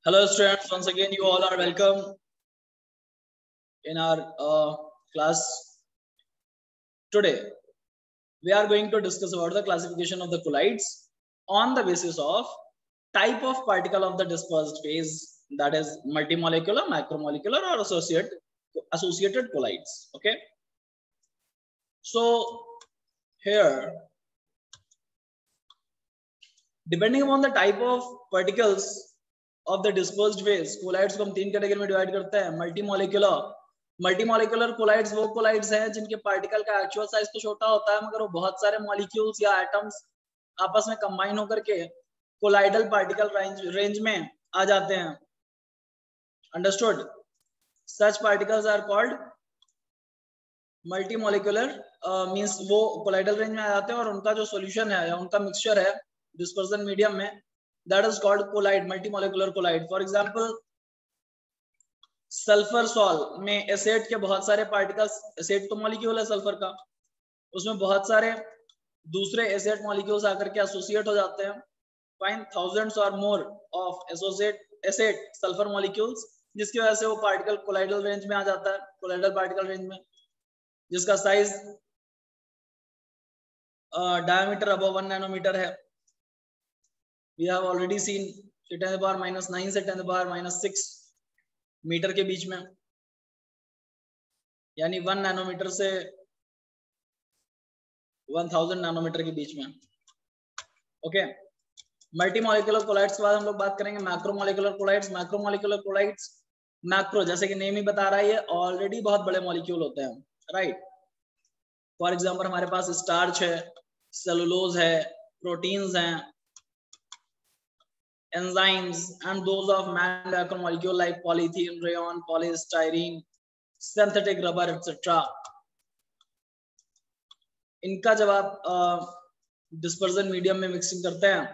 Hello students, once again you all are welcome in our class. Today we are going to discuss about the classification of the colloids on the basis of type of particle of the dispersed phase, that is multimolecular, macromolecular or associated colloids. Okay, so here depending upon the type of particles of the dispersed phase, colloids को हम तीन category में divide करते हैं. मल्टीमॉलिक्यूलर collides वो collides हैं जिनके particle का एक्चुअल साइज तो छोटा होता है, मगर वो बहुत सारे मॉलिक्यूल्स या एटम्स आपस में कंबाइन होकर के कोलाइडल पार्टिकल रेंज में आ जाते हैं. Understood? Such particles are called multimolecular. Means वो कोलाइडल रेंज में आ जाते हैं और उनका जो सॉल्यूशन है या उनका मिक्सचर है डिस्पर्सन मीडियम में, that is called colloid, multimolecular colloid. For example, sulphur sol में एसिड के बहुत सारे पार्टिकल्स, एसिड तो मॉलिक्यूल है सल्फर का, उसमें बहुत सारे दूसरे एसिड मॉलिक्यूल्स आकर के एसोसिएट हो जाते हैं. फाइन थाउजेंड्स और more of acid sulphur molecules, जिसकी वजह से वो पार्टिकल कोलाइडल रेंज में आ जाता है, कोलाइडल पार्टिकल रेंज में, जिसका साइज डायमीटर अबव 1 नैनोमीटर है. We have already seen 10⁻⁹ से 10⁻⁶ मीटर के बीच में, यानी 1 नैनोमीटर से 1000 नैनोमीटर के बीच में. ओके, मल्टीमॉलिक्यूलर कोलाइड्स के बाद हम लोग बात करेंगे मैक्रोमॉलिक्यूलर कोलाइड्स. मैक्रोमॉलिक्यूलर कोलाइड्स, मैक्रो जैसे कि नेम ही बता रहा है, ये ऑलरेडी बहुत बड़े मॉलिक्यूल होते हैं, राइट. फॉर एग्जांपल हमारे पास स्टार्च है, सेलुलोज है, प्रोटीन्स हैं, enzymes and those of macromolecule like polythene, rayon, polystyrene, synthetic rubber, etc. इनका जब आप डिस्पर्जन मीडियम में मिक्सिंग करते हैं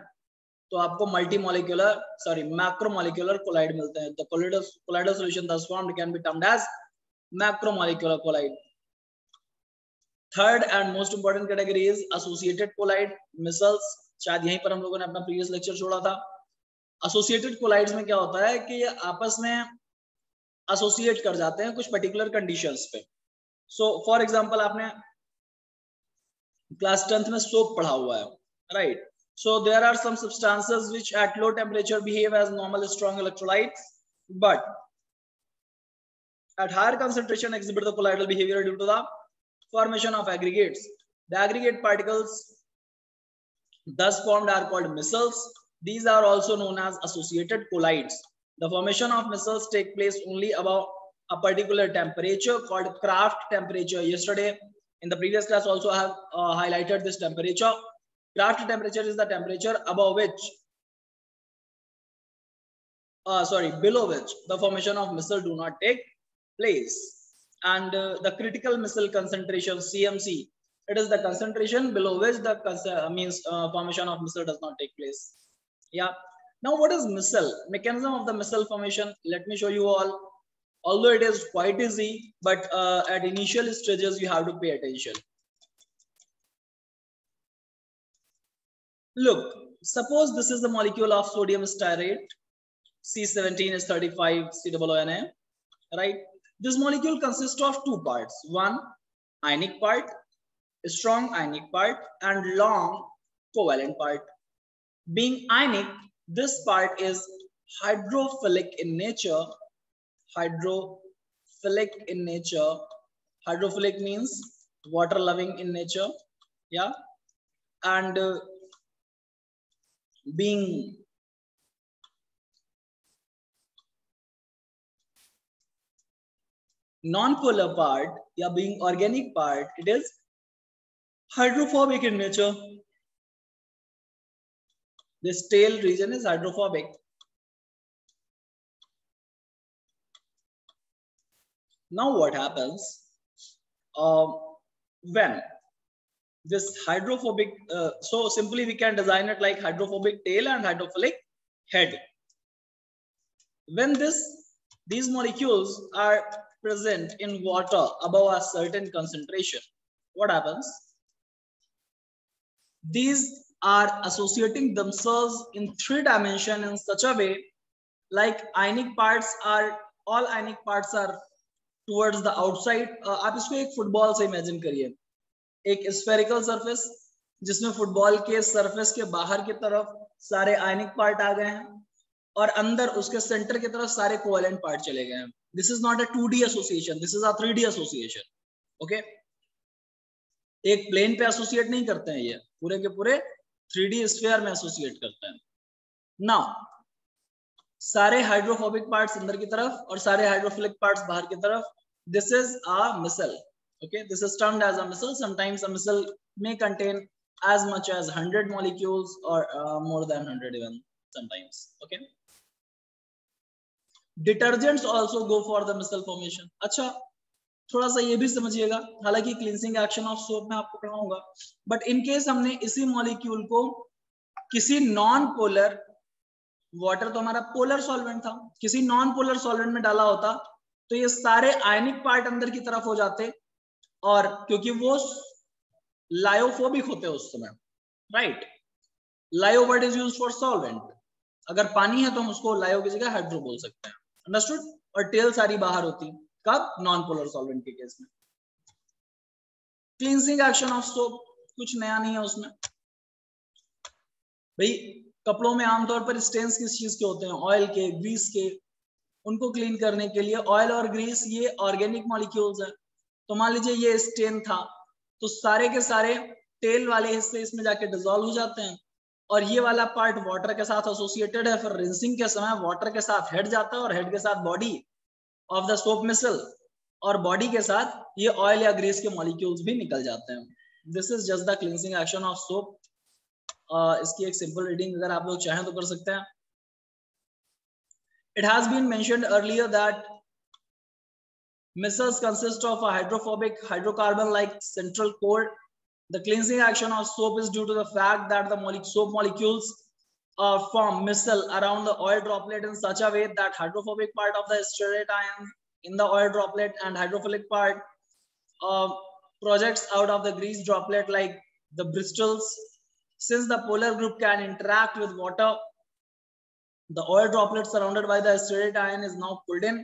तो आपको मैक्रोमोलिक्यूलर कोलाइड मिलते हैं. The colloidal solution thus formed can be termed as macromolecular colloid. Third and most important category is associated colloid, micelles. शायद यहीं पर हम लोगों ने अपना प्रीवियस लेक्चर छोड़ा था. एसोसिएटेड कोलाइड्स में क्या होता है कि ये आपस में एसोसिएट कर जाते हैं कुछ पर्टिकुलर कंडीशंस पे. सो फॉर एग्जांपल आपने क्लास 10th में सोप पढ़ा हुआ है, right. So there are some substances which at low temperature behave as normal strong electrolytes, but at higher concentration exhibit the colloidal behavior due to the formation of aggregates. The aggregate particles thus formed are called micelles. These are also known as associated colloids. The formation of micelles take place only above a particular temperature called Kraft temperature. Yesterday in the previous class also I have highlighted this temperature. Kraft temperature is the temperature above which below which the formation of micelle do not take place. And the critical micelle concentration, CMC, it is the concentration below which the formation of micelle does not take place. Yeah. Now, what is micelle? Mechanism of the micelle formation. Let me show you all. Although it is quite easy, but at initial stages you have to pay attention. Look, suppose this is the molecule of sodium stearate. C17 is 35 COONA. Right. This molecule consists of two parts. One, ionic part, a strong ionic part, and long covalent part. Being ionic, this part is hydrophilic in nature. Hydrophilic means water loving in nature. Yeah. And being non-polar part, being organic part, it is hydrophobic in nature. This tail region is hydrophobic. Now what happens when this hydrophobic, so simply we can design it like hydrophobic tail and hydrophilic head. When these molecules are present in water above a certain concentration, what happens? These are associating themselves in 3 dimensions in such a way like ionic parts are, all ionic parts are towards the outside. आप इसको एक football से imagine करिए, एक spherical surface जिसमें football के surface के बाहर की तरफ सारे आयनिक पार्ट आ गए हैं और अंदर उसके सेंटर की तरफ सारे कोवेलेंट पार्ट चले गए हैं. This is not a 2D association, this is a 3D association. Okay, एक प्लेन पे एसोसिएट नहीं करते हैं, ये पूरे के पूरे 3D स्फीयर में एसोसिएट करते हैं. नाउ सारे हाइड्रोफोबिक पार्ट्स अंदर की तरफ और सारे हाइड्रोफिलिक पार्ट्स बाहर की तरफ. This is a micelle. Okay, this is termed as a missile. Sometimes a missile may contain as much as 100 molecules or more than 100 even sometimes. Okay. Detergents also go for the missile formation. अच्छा, थोड़ा सा ये भी समझिएगा, हालांकि cleansing action of soap में आपको पढ़ाऊंगा, बट इन केस हमने इसी मॉलिक्यूल को किसी नॉन पोलर, वाटर तो हमारा पोलर सॉल्वेंट था, किसी नॉन पोलर सॉल्वेंट में डाला होता तो ये सारे आयनिक पार्ट अंदर की तरफ हो जाते, और क्योंकि वो लायोफोबिक होते हैं उस समय, राइट. लायो word is used for solvent. अगर पानी है तो हम उसको लायो की जगह हाइड्रो बोल सकते हैं. अंडरस्टूड. और टेल सारी बाहर होती, कब? नॉन पोलर सॉल्वेंट के केस में. क्लींसिंग एक्शन ऑफ सोप कुछ नया नहीं है उसमें भाई. कपड़ों में आमतौर पर स्टेन्स किस चीज के होते हैं? ऑयल के, ग्रीस के. उनको क्लीन करने के लिए ऑयल और ग्रीस ये ऑर्गेनिक मॉलिक्यूल्स है. तो मान लीजिए ये स्टेन था तो सारे के सारे टेल वाले हिस्से इसमें जाके डिसॉल्व हो जाते हैं और ये वाला पार्ट वाटर के साथ एसोसिएटेड है. फिर रिंसिंग के समय वाटर के साथ हेड जाता है और हेड के साथ बॉडी ऑफ द सोप मिसल, और बॉडी के साथ ये ऑयल या ग्रीस के मॉलिक्यूल्स भी निकल जाते हैं. This is just the cleansing action of soap. इसकी एक सिंपल रीडिंग अगर आप लोग चाहें तो कर सकते हैं. It has been mentioned earlier that micells consist of a hydrophobic hydrocarbon-like central core. The cleansing action of soap is due to the fact that the soap molecules form micelle around the oil droplet in such a way that hydrophobic part of the stearate ion in the oil droplet and hydrophilic part projects out of the grease droplet like the bristles. Since the polar group can interact with water, the oil droplet surrounded by the stearate ion is now pulled in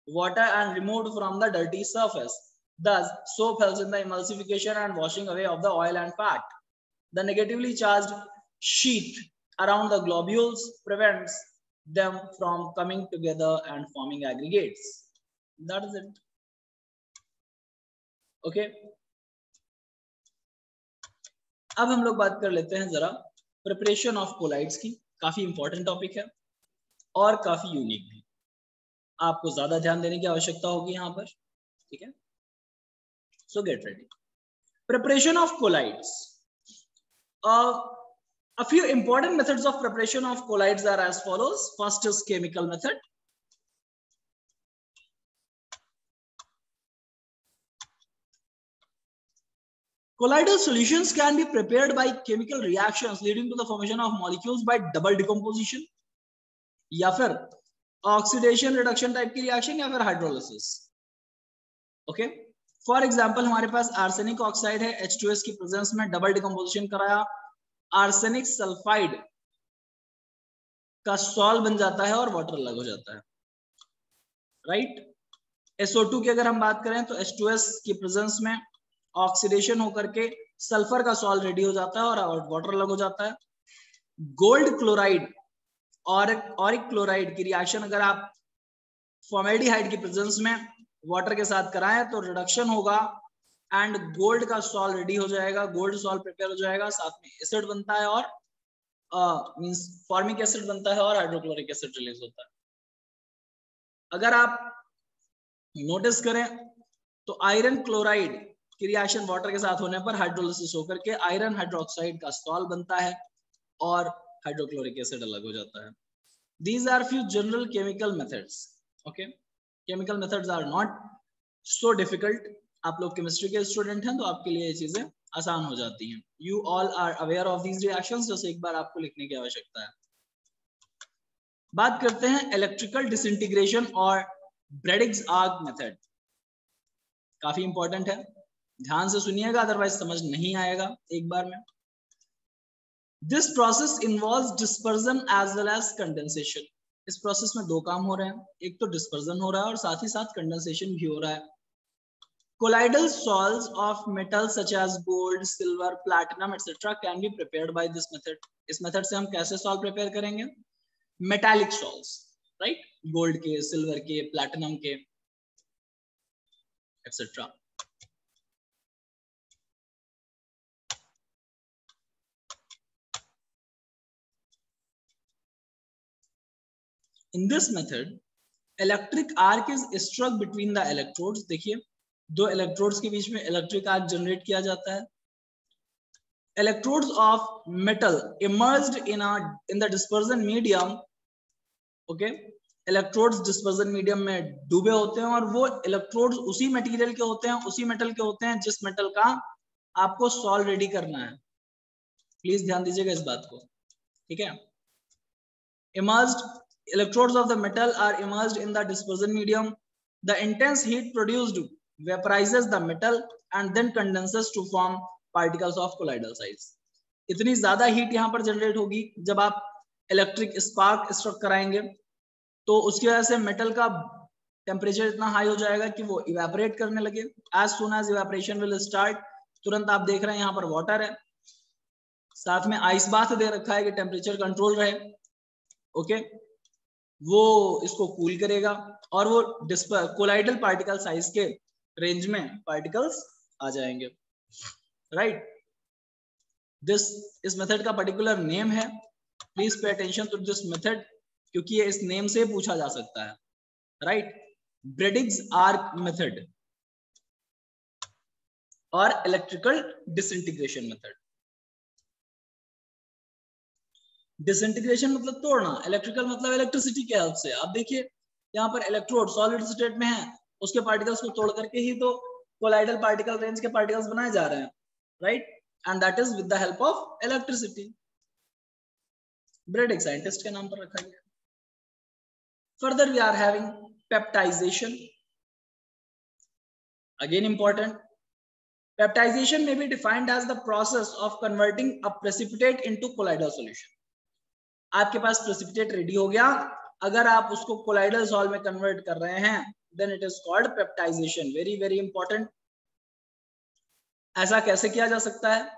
water and removed from the dirty surface. Thus, soap helps in the emulsification and washing away of the oil and fat. The negatively charged sheath around the globules prevents them from coming together and forming aggregates. That is it. Okay. अब हम लोग बात कर लेते हैं जरा preparation of colloids की. काफी इंपॉर्टेंट टॉपिक है और काफी यूनिक भी. आपको ज्यादा ध्यान देने की आवश्यकता होगी यहाँ पर. ठीक है. सो get ready. Preparation of colloids. A few important methods of preparation of colloids are as follows. First is chemical method. Colloidal solutions can be prepared by chemical reactions leading to the formation of molecules by double decomposition, या फिर oxidation reduction type की reaction, या फिर hydrolysis. Okay. For example हमारे पास arsenic oxide है, H2S की presence में double decomposition कराया, आर्सेनिक सल्फाइड का सॉल्व बन जाता है और वाटर अलग हो जाता है, राइट. SO2 की अगर हम बात करें तो H2S की प्रेजेंस में ऑक्सीडेशन होकर के सल्फर का सॉल्व रेडी हो जाता है और वाटर अलग हो जाता है. गोल्ड क्लोराइड और ऑरिक क्लोराइड की रिएक्शन अगर आप फॉर्मेल्डिहाइड की प्रेजेंस में वाटर के साथ कराएं तो रिडक्शन होगा एंड गोल्ड का सॉल्व रेडी हो जाएगा, गोल्ड सॉल्व प्रिपेयर हो जाएगा, साथ में एसिड बनता है और मींस फॉर्मिक एसिड बनता है और हाइड्रोक्लोरिक एसिड रिलीज होता है. अगर आप नोटिस करें तो आयरन क्लोराइड की रिएक्शन वाटर के साथ होने पर हाइड्रोलिसिस होकर के आयरन हाइड्रोक्साइड का सॉल्व बनता है और हाइड्रोक्लोरिक एसिड अलग हो जाता है. These are few general chemical methods. Okay, chemical methods are not so difficult. आप लोग केमिस्ट्री के स्टूडेंट हैं तो आपके लिए ये चीजें आसान हो जाती हैं. You all are aware of these reactions, जैसे एक बार आपको लिखने की आवश्यकता है. बात करते हैं इलेक्ट्रिकल डिसइंटीग्रेशन और ब्रेडिग्स आर्क मेथड. काफी इंपॉर्टेंट है, ध्यान से सुनिएगा अदरवाइज समझ नहीं आएगा एक बार में. This process involves dispersion as well as condensation. इस प्रोसेस में दो काम हो रहे हैं, एक तो डिस्पर्जन हो रहा है और साथ ही साथ कंडेंसेशन भी हो रहा है। Colloidal salts of metals such as gold, silver, platinum, etc. can be prepared by this method. इस मेथड से हम कैसे सॉल्ट प्रिपेयर करेंगे? मेटालिक सॉल्ट्स, राइट, गोल्ड के, सिल्वर के, प्लैटिनम के, etc. In this method, electric arc is struck between the electrodes. देखिए, दो इलेक्ट्रोड्स के बीच में इलेक्ट्रिक आर्क जनरेट किया जाता है। Electrodes of metal immersed in the dispersion medium, okay, electrodes dispersion medium में डूबे होते हैं और वो इलेक्ट्रोड्स उसी मटेरियल के होते हैं, उसी मेटल के होते हैं जिस मेटल का आपको सॉल्ट रेडी करना है। प्लीज ध्यान दीजिएगा इस बात को, ठीक है। Immersed electrodes of the metal are immersed in the dispersion medium. The intense heat produced vaporizes the metal and then condenses to form particles of colloidal size. इतनी ज्यादा हीट यहाँ पर जनरेट होगी जब आप इलेक्ट्रिक स्पार्क स्ट्रक कराएंगे, तो उसकी वजह से मेटल का टेम्परेचर इतना हाई हो जाएगा कि वो इवेपोरेट करने लगे। As soon as evaporation will start, तुरंत आप देख रहे हैं यहाँ पर वाटर है, साथ में आइस बाथ दे रखा है कि टेम्परेचर कंट्रोल रहे, ओके, वो इसको कूल करेगा और वो कोलाइडल पार्टिकल साइज के रेंज में पार्टिकल्स आ जाएंगे, राइट। इस मेथड का पर्टिकुलर नेम है, please pay attention to this method, क्योंकि ये इस नेम से पूछा जा सकता है, राइट। ब्रेडिग्स आर्क मेथड और इलेक्ट्रिकल डिसइंटीग्रेशन मेथड। डिसइंटीग्रेशन मतलब तोड़ना, इलेक्ट्रिकल मतलब इलेक्ट्रिसिटी के हेल्प से। आप देखिए यहाँ पर इलेक्ट्रोड सॉलिड स्टेट में है, उसके पार्टिकल्स को तोड़ करके ही तो कोलाइडल पार्टिकल रेंज के पार्टिकल्स बनाए जा रहे हैं, right, and that is with the help of electricity. Bredig scientist के नाम पर रखा गया। Further we are having peptization, again important. Peptization may be defined as the process of converting a precipitate into colloidal solution. आपके पास precipitate ready हो गया, अगर आप उसको कोलाइडल सॉल्ट में कन्वर्ट कर रहे हैं, then it is called peptization. Very very important. ऐसा कैसे किया जा सकता है?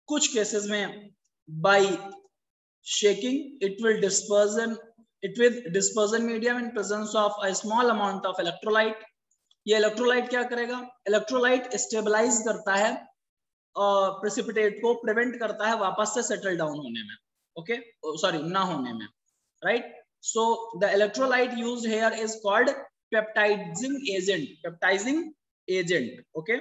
कुछ केसेस में by shaking it will dispersion medium in presence of a small amount of electrolyte. ये इलेक्ट्रोलाइट क्या करेगा? इलेक्ट्रोलाइट स्टेबलाइज करता है और प्रेसिपिटेट को प्रिवेंट करता है वापस से सेटल डाउन होने में, ओके, सॉरी ना होने में, right. So the electrolyte used here is called peptizing agent, okay.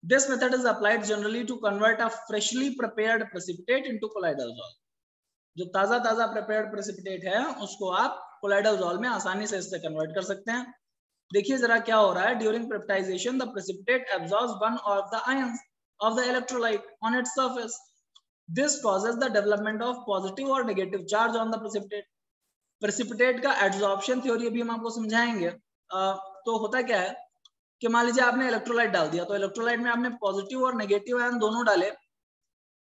This method is applied generally to convert a freshly prepared precipitate into colloidal salt. जो ताजा प्रिपेयर्ड प्रेसिपिटेट है उसको आप कोलाइडल सॉल्ट में आसानी से इससे कन्वर्ट कर सकते हैं। देखिए जरा क्या हो रहा है। During precipitation the precipitate absorbs one of the ions of the electrolyte on its surface. This causes the development of positive और negative charge on the precipitate. Precipitate का एब्सॉर्प्शन थ्योरी अभी हम आपको समझाएंगे। तो होता क्या है कि मान लीजिए आपने इलेक्ट्रोलाइट डाल दिया, तो इलेक्ट्रोलाइट में आपने पॉजिटिव और नेगेटिव आयन दोनों डाले,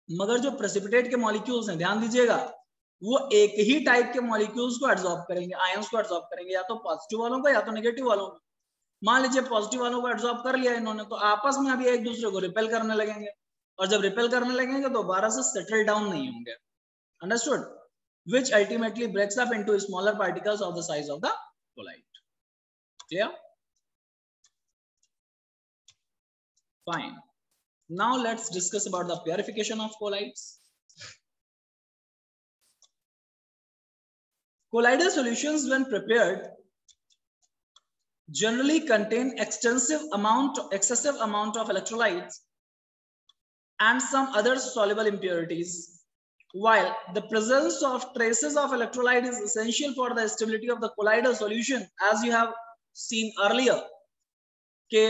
मगर जो प्रेसिपिटेट के मॉलिक्यूल्स हैं, ध्यान दीजिएगा, वो एक ही टाइप के मॉलिक्यूल्स को एब्सॉर्ब करेंगे, आयंस को एब्सॉर्ब करेंगे, या तो पॉजिटिव वालों को या तो नेगेटिव वालों को। मान लीजिए पॉजिटिव वालों को एब्सॉर्ब कर लिया इन्होंने, तो आपस में अभी एक दूसरे को रिपेल करने लगेंगे, और जब रिपेल करने लगेंगे तो दोबारा से सेटल डाउन नहीं होंगे। Understood? Which ultimately breaks up into smaller particles of the size of the colloid. Clear? Fine. Now let's discuss about the purification of colloids. Colloidal solutions, when prepared, generally contain excessive amount of electrolytes and some other soluble impurities. While the presence of traces of electrolyte is essential for the stability of the colloidal solution, as you have seen earlier, के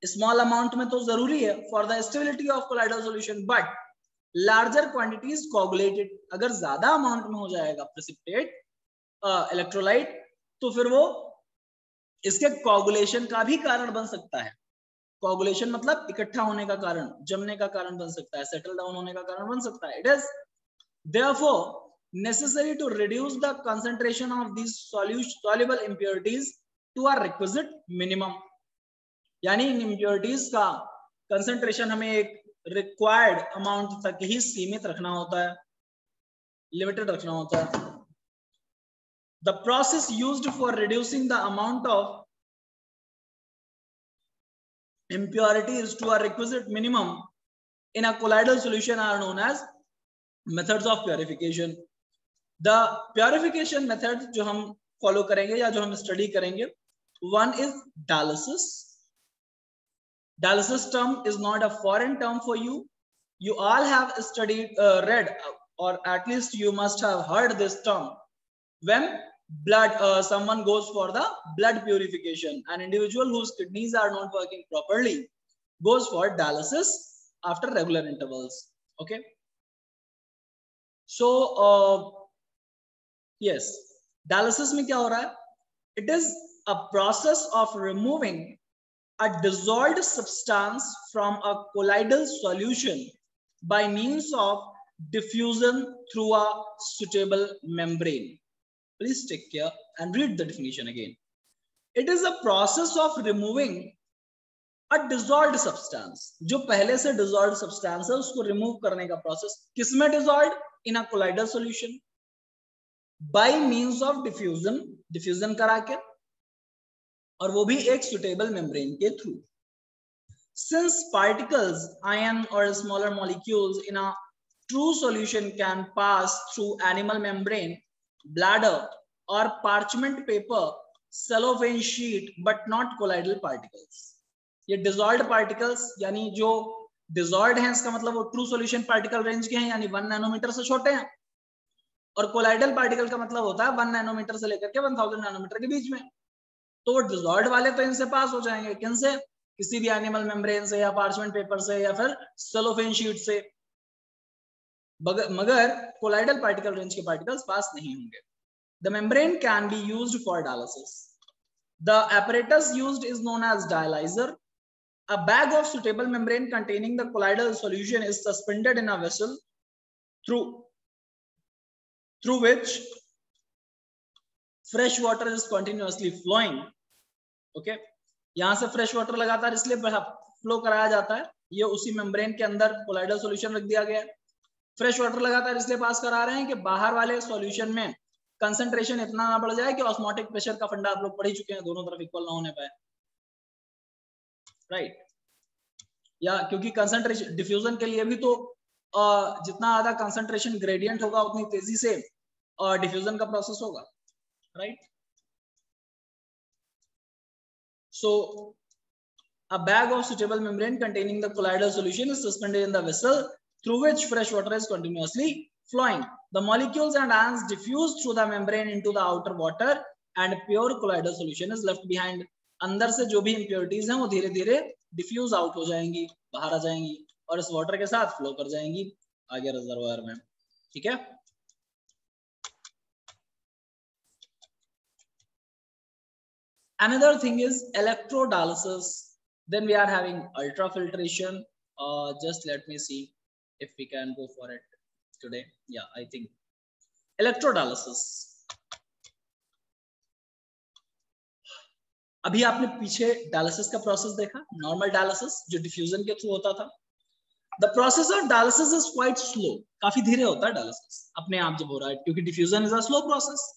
small amount में तो जरूरी है for the stability of colloidal solution, but larger quantities coagulated. अगर ज्यादा amount में हो जाएगा प्रेसिपिटेट इलेक्ट्रोलाइट, तो फिर वो इसके कोगुलेशन का भी कारण बन सकता है। कोगुलेशन मतलब इकट्ठा होने का कारण, जमने का कारण बन सकता है, सेटल डाउन होने का कारण बन सकता है। It is therefore necessary to reduce the concentration of these soluble impurities to a requisite minimum. यानी इन impurities का concentration हमें एक required amount तक ही सीमित रखना होता है, limited रखना होता है. The process used for reducing the amount of impurities to a requisite minimum in a colloidal solution are known as methods of purification. The purification methods जो हम follow करेंगे या जो हम study करेंगे, one is dialysis. Dialysis term is not a foreign term for you. You all have studied, read, or at least you must have heard this term. When someone goes for the blood purification, an individual whose kidneys are not working properly goes for dialysis after regular intervals. Okay. So yes, dialysis में क्या हो रहा है? It is a process of removing a dissolved substance from a colloidal solution by means of diffusion through a suitable membrane. Please take care and read the definition again. It is a process of removing a dissolved substance. जो पहले से dissolved substance है उसको remove करने का process. किसमें dissolved? In a colloidal solution. By means of diffusion करा के, और वो भी एक suitable membrane के through. Since particles, ion or smaller molecules in a true solution can pass through animal membrane, bladder or parchment paper, cellophane sheet, but not colloidal particles. ये dissolved particles यानी जो dissolved हैं, इसका मतलब वो true solution particle range के हैं, यानी 1 नैनोमीटर से छोटे हैं, और colloidal particle का मतलब होता है 1 नैनोमीटर से लेकर के 1000 नैनोमीटर के बीच में. तो वो dissolved वाले तो इनसे पास हो जाएंगे, किन से? किसी भी एनिमल मेम्ब्रेन से या पार्चमेंट पेपर से या फिर सेलोफेन शीट से, मगर कोलाइडल पार्टिकल रेंज के पार्टिकल्स पास नहीं होंगे. The membrane can be used for dialysis. The apparatus used is known as dialyzer. A bag of suitable membrane containing the colloidal solution is suspended in a vessel through which fresh water is continuously flowing. Okay, यहाँ से fresh water लगातार इसलिए flow कराया जाता है, ये उसी membrane के अंदर कोलाइडल सॉल्यूशन रख दिया गया है. फ्रेश वाटर लगातार इसलिए पास करा रहे हैं कि बाहर वाले सॉल्यूशन में कंसंट्रेशन इतना ना बढ़ जाए कि ऑस्मोटिक प्रेशर का फंडा आप लोग पढ़ ही चुके हैं, दोनों तरफ इक्वल ना होने पाए, राइट. या क्योंकि कंसंट्रेशन डिफ्यूजन के लिए भी तो जितना ज्यादा कंसंट्रेशन ग्रेडियंट होगा उतनी तेजी से डिफ्यूजन का प्रोसेस होगा, right. So a bag of suitable membrane containing the colloidal solution is suspended in the vessel through which fresh water is continuously flowing. The molecules and ions diffuse through the membrane into the outer water and pure colloidal solution is left behind. अंदर से जो भी impurities हैं वो धीरे धीरे diffuse out हो जाएंगी, बाहर आ जाएंगी और इस water के साथ flow कर जाएंगी आगे रिजर्वायर में. ठीक है. Another thing is electrodialysis. Then we are having ultrafiltration. Just let me see if we can go for it today. Yeah, I think electrodialysis. अभी आपने पीछे डायलिसिस का प्रोसेस देखा, नॉर्मल डायलिसिस जो डिफ्यूजन के थ्रू होता था. The process of dialysis is quite slow. काफी धीरे होता है डायलिसिस अपने आप जब हो रहा है, क्योंकि diffusion is a slow process,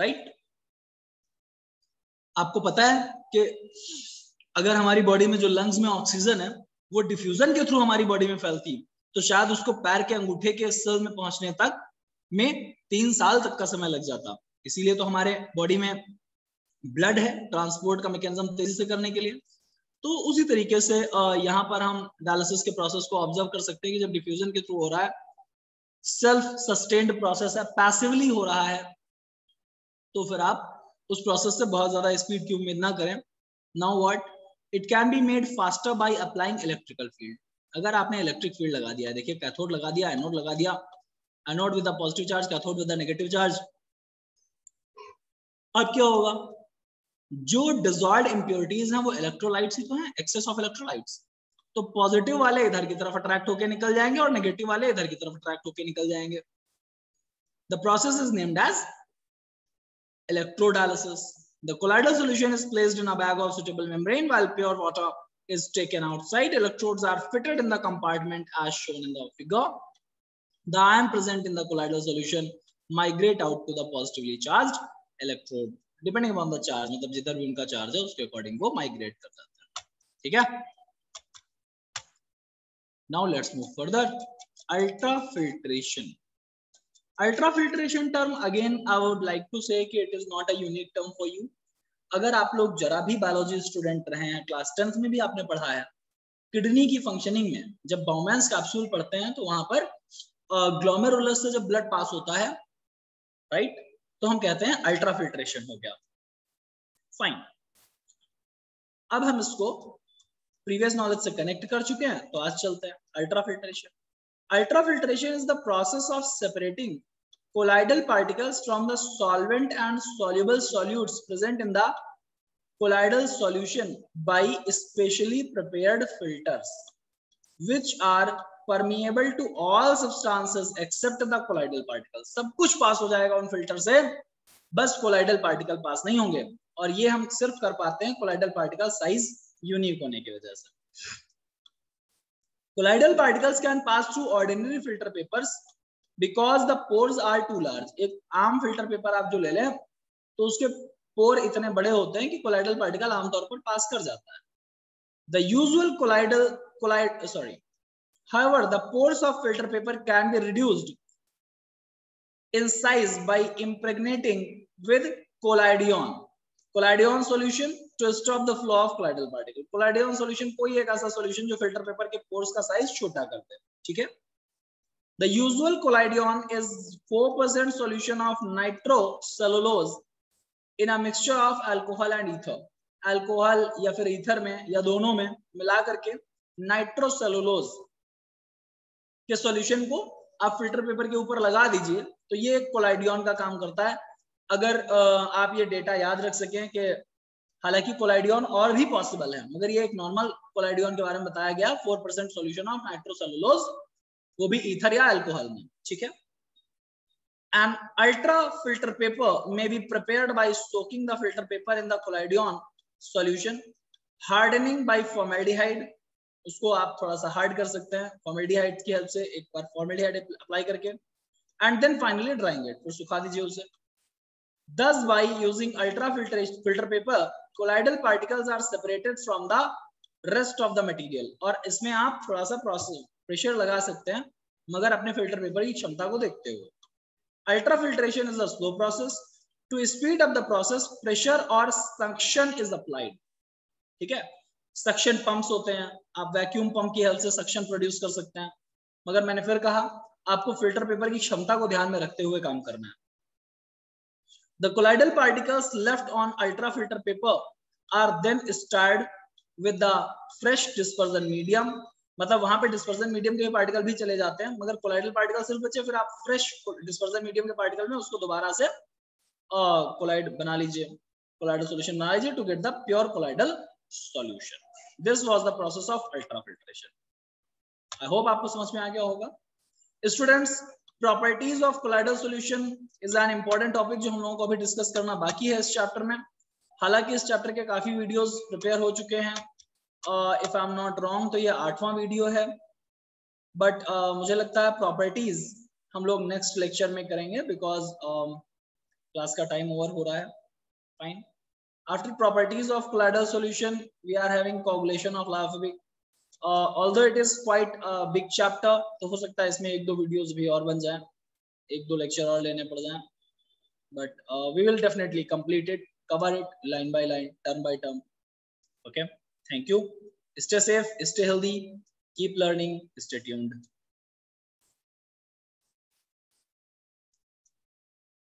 right. आपको पता है कि अगर हमारी बॉडी में जो लंग्स में ऑक्सीजन है वो डिफ्यूजन के थ्रू हमारी बॉडी में फैलती तो शायद उसको पैर के अंगूठे के सेल में पहुंचने तक में 3 साल तक का समय लग जाता. इसीलिए तो हमारे बॉडी में ब्लड है ट्रांसपोर्ट का मैकेनिज्म तेजी से करने के लिए. तो उसी तरीके से यहाँ पर हम डायलिसिस के प्रोसेस को ऑब्जर्व कर सकते हैं कि जब डिफ्यूजन के थ्रू हो रहा है, सेल्फ सस्टेन्ड प्रोसेस है, पैसिवली हो रहा है, तो फिर आप उस प्रोसेस से बहुत ज्यादा स्पीड की उम्मीद ना करें. Now what, it can be made faster by applying electrical field. अगर आपने इलेक्ट्रिक फील्ड लगा दिया, देखिए कैथोड लगा दिया, एनोड लगा दिया, anode with a positive charge, cathode with a negative charge, अब क्या होगा? जो डिसॉल्व्ड इंप्योरिटीज हैं वो इलेक्ट्रोलाइट्स ही तो हैं, एक्सेस ऑफ इलेक्ट्रोलाइट्स. तो पॉजिटिव वाले इधर की तरफ अट्रैक्ट होकर निकल जाएंगे और नेगेटिव वाले इधर की तरफ अट्रैक्ट होकर निकल जाएंगे. The process is named as electrolysis. The colloidal solution is placed in a bag of suitable membrane while pure water is taken outside. Electrodes are fitted in the compartment as shown in the figure. The ion present in the colloidal solution migrate out to the positively charged electrode. Depending upon the charge, मतलब जिधर भी उनका charge है उसके according वो migrate कर जाता है. ठीक है. Now let's move further. Ultrafiltration. Ultrafiltration term again I would like to say कि it is not a unique term for you. अगर आप लोग जरा भी बायोलॉजी स्टूडेंट रहे हैं, क्लास 10th में भी आपने पढ़ा है, किडनी की फंक्शनिंग में जब बाउमैन्स कैप्सूल पढ़ते हैं तो वहां पर ग्लोमेरुलस से जब ब्लड पास होता है, राइट, तो हम कहते हैं अल्ट्राफिल्ट्रेशन हो गया. फाइन. अब हम इसको प्रीवियस नॉलेज से कनेक्ट कर चुके हैं, तो आज चलते हैं ultrafiltration. Ultrafiltration is the process of separating colloidal particles from the solvent and soluble solutes present in the colloidal solution by specially prepared filters, which are permeable to all substances except the colloidal particles. सब कुछ पास हो जाएगा उन filter से, बस colloidal particle पास नहीं होंगे. और ये हम सिर्फ कर पाते हैं colloidal particle साइज यूनिक होने की वजह से. Colloidal particles can pass through ordinary filter papers because the pores are too large. एक आम फिल्टर पेपर आप जो ले लें तो उसके पोर इतने बड़े होते हैं कि colloidal particle आमतौर पर पास कर जाता है. The usual however, the pores of filter paper can be reduced in size by impregnating with collodion. Collodion solution to stop the flow of colloidal particle. Collodion solution कोई एक ऐसा solution जो filter paper के pores का size छोटा कर दे. ठीक है. The usual collodion is 4% solution of nitrocellulose in a mixture of alcohol and ether. Alcohol या फिर ether में या दोनों में मिला करके nitrocellulose के solution को आप filter paper के ऊपर लगा दीजिए, तो ये एक collodion का काम करता है. अगर आप ये डेटा याद रख सकें कि हालांकि कोलाइडियन और भी पॉसिबल है, मगर ये एक नॉर्मल कोलाइडियन के बारे में बताया गया, 4% सॉल्यूशन ऑफ नाइट्रोसेलुलोज, वो भी ईथर या अल्कोहल में. ठीक है. And ultra filter paper may be prepared by soaking the filter paper in the collodion solution, hardening by formaldehyde. उसको आप थोड़ा सा हार्ड कर सकते हैं फॉर्मेल्डिहाइड की हेल्प से, एक बार फॉर्मेल्डिहाइड अप्लाई करके, and then finally drying it, फिर सुखा दीजिए उसे. Thus, by using ultrafilter paper, colloidal particles are separated from the rest of the material. और इसमें आप थोड़ा सा प्रेशर लगा सकते हैं, मगर अपने फिल्टर पेपर की क्षमता को देखते हुए. Ultrafiltration is a slow process. To speed up the process, pressure or suction is applied. ठीक है. सक्शन पंप्स होते हैं, आप वैक्यूम पंप की हेल्प से सक्शन प्रोड्यूस कर सकते हैं, मगर मैंने फिर कहा आपको फिल्टर पेपर की क्षमता को ध्यान में रखते हुए काम करना है. The colloidal particles left on ultrafilter paper are then stirred with the fresh dispersion medium. मतलब वहां पे dispersion medium के पार्टिकल भी चले जाते हैं, मगर colloidal particle सिर्फ बचे, फिर आप fresh dispersion medium के पार्टिकल में उसको दोबारा से colloid बना लीजिए, colloidal solution बना लीजिए to get the pure colloidal solution. This was the process of ultrafiltration. I hope आपको समझ में आ गया होगा. Students, properties of colloidal solution is an important topic जो हम लोगों को अभी डिस्कस करना बाकी है इस चैप्टर में. हालांकि इस चैप्टर के काफी वीडियोस प्रिपेयर हो चुके हैं, if I am not wrong तो ये 8वां वीडियो है, बट मुझे लगता है प्रॉपर्टीज हम लोग नेक्स्ट लेक्चर में करेंगे बिकॉज क्लास का टाइम ओवर हो रहा है. Fine. After properties of colloidal solution we are having coagulation of lyophobic. although it is quite a big chapter, तो हो सकता है इसमें 1-2 वीडियोस भी और बन जाएं, 1-2 लेक्चर और लेने पड़ जाएं, but we will definitely complete it, cover it line by line, term by term. Okay, thank you. Stay safe, stay healthy, keep learning, stay tuned.